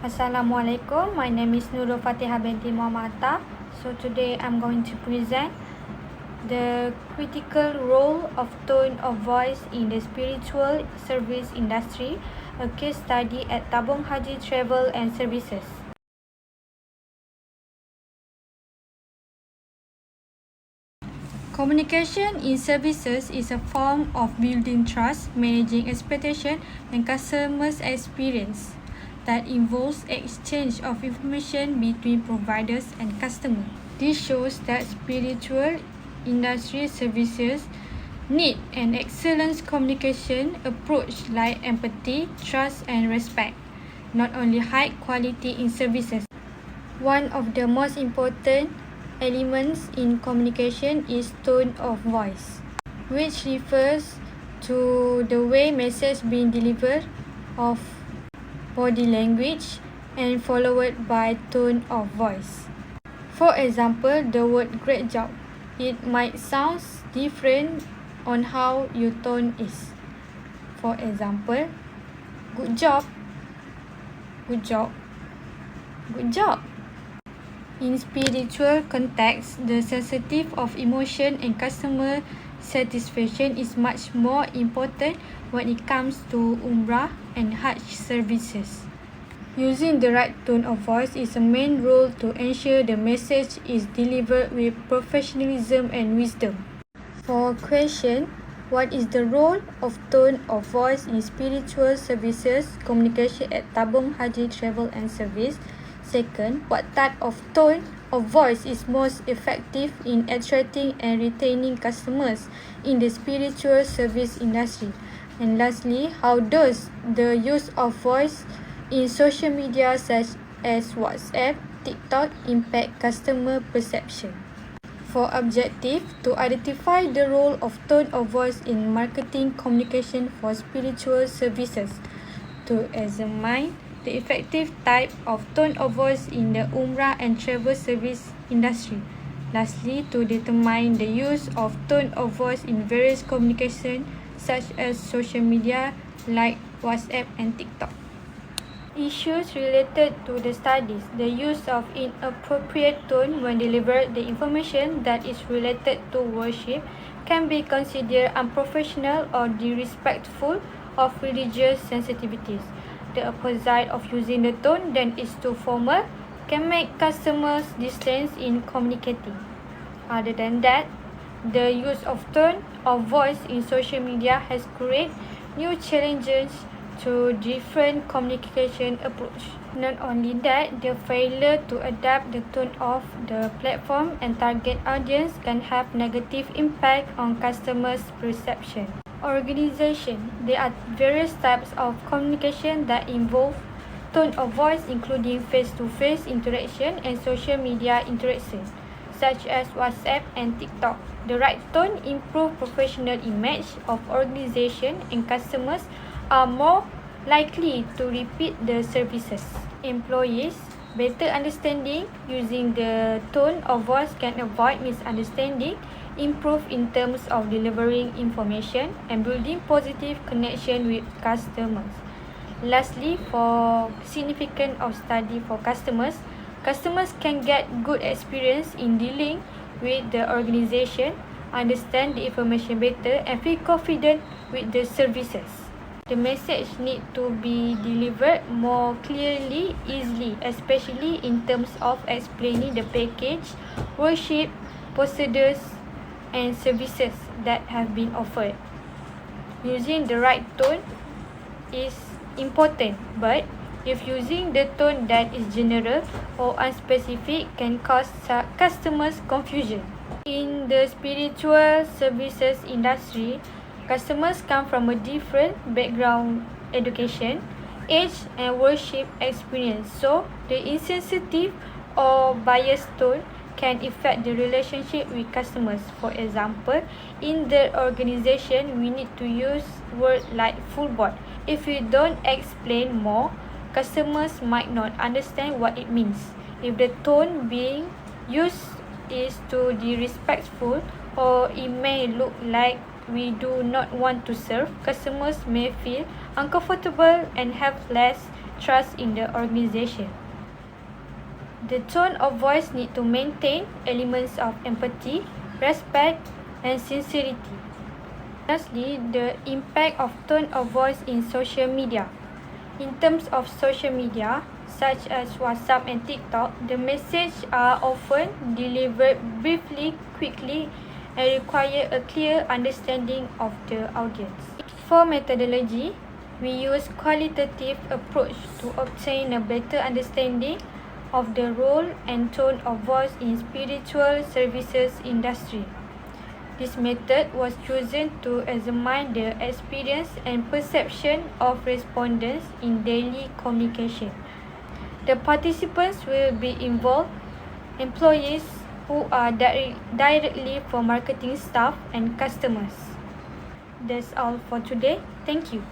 Assalamualaikum, my name is Nurul Fatihah binti Muhammad Atta. So today I'm going to present the critical role of tone of voice in the spiritual service industry, a case study at Tabung Haji Travel and Services. Communication in services is a form of building trust, managing expectation, and customers' experience that involves exchange of information between providers and customers. This shows that spiritual industry services need an excellent communication approach like empathy, trust, and respect, not only high quality in services. One of the most important elements in communication is tone of voice, which refers to the way message being delivered, of body language, and followed by tone of voice. For example, the word great job. It might sound different on how your tone is. For example, good job, good job, good job. In spiritual context, the sensitive of emotion and customer satisfaction is much more important when it comes to Umrah and Hajj services. Using the right tone of voice is a main role to ensure the message is delivered with professionalism and wisdom. For question, what is the role of tone of voice in spiritual services communication at Tabung Haji Travel and Service? Second, what type of tone of voice is most effective in attracting and retaining customers in the spiritual service industry? And lastly, how does the use of voice in social media such as WhatsApp, TikTok impact customer perception? For objective, to identify the role of tone of voice in marketing communication for spiritual services, to examine the effective type of tone of voice in the Umrah and travel service industry. Lastly, to determine the use of tone of voice in various communication such as social media like WhatsApp and TikTok. Issues related to the studies. The use of inappropriate tone when delivered the information that is related to worship can be considered unprofessional or disrespectful of religious sensitivities. The opposite of using the tone that is too formal can make customers distance in communicating. Other than that, the use of tone of voice in social media has created new challenges to different communication approach. Not only that, the failure to adapt the tone of the platform and target audience can have negative impact on customers' perception. Organization. There are various types of communication that involve tone of voice, including face-to-face interaction and social media interaction, such as WhatsApp and TikTok. The right tone improves professional image of organization, and customers are more likely to repeat the services. Employees. Better understanding using the tone of voice can avoid misunderstanding, improve in terms of delivering information, and building positive connection with customers. Lastly, for significance of study for customers, customers can get good experience in dealing with the organization, understand the information better, and feel confident with the services. The message need to be delivered more clearly, easily, especially in terms of explaining the package, worship, procedures, and services that have been offered. Using the right tone is important, but if using the tone that is general or unspecific can cause customers confusion. In the spiritual services industry, customers come from a different background, education, age, and worship experience, so the insensitive or biased tone can affect the relationship with customers. For example, in the organization, we need to use words like full board. If we don't explain more, customers might not understand what it means. If the tone being used is too disrespectful, or it may look like we do not want to serve, customers may feel uncomfortable and have less trust in the organization. The tone of voice need to maintain elements of empathy, respect, and sincerity. Lastly, the impact of tone of voice in social media. In terms of social media, such as WhatsApp and TikTok, the messages are often delivered briefly, quickly, and require a clear understanding of the audience. For methodology, we use qualitative approach to obtain a better understanding of the role and tone of voice in spiritual services industry. This method was chosen to examine the experience and perception of respondents in daily communication. The participants will be involved employees who are directly for marketing staff and customers. That's all for today. Thank you.